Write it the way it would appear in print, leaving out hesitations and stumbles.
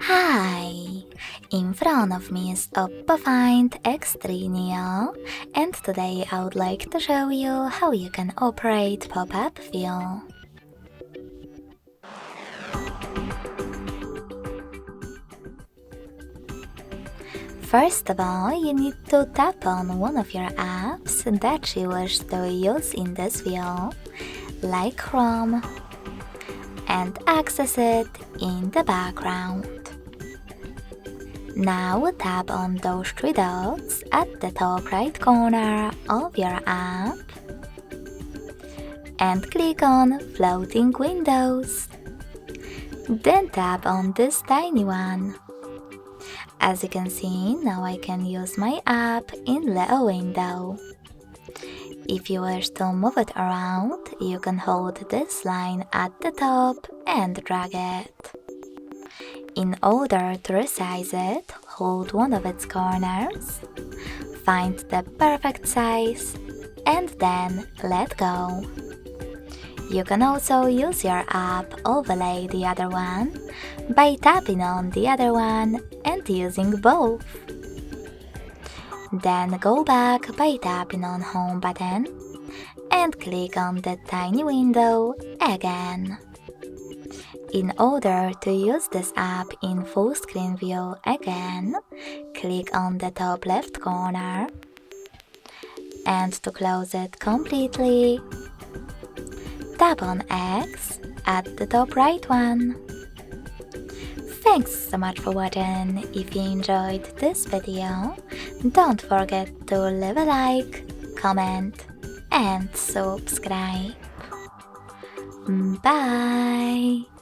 Hi! In front of me is OPPO Find X3 Neo, and today I would like to show you how you can operate pop-up view. First of all, you need to tap on one of your apps that you wish to use in this view, like Chrome, and access it in the background. Now tap on those three dots at the top right corner of your app and click on Floating Windows. Then tap on this tiny one. As you can see, now I can use my app in the window. If you wish to move it around, you can hold this line at the top and drag it. In order to resize it, hold one of its corners, find the perfect size, and then let go. You can also use your app overlay the other one by tapping on the other one and using both. Then go back by tapping on Home button and click on the tiny window again. In order to use this app in full screen view again, click on the top left corner, and to close it completely, tap on X at the top right one. Thanks so much for watching. If you enjoyed this video, don't forget to leave a like, comment and subscribe. Bye!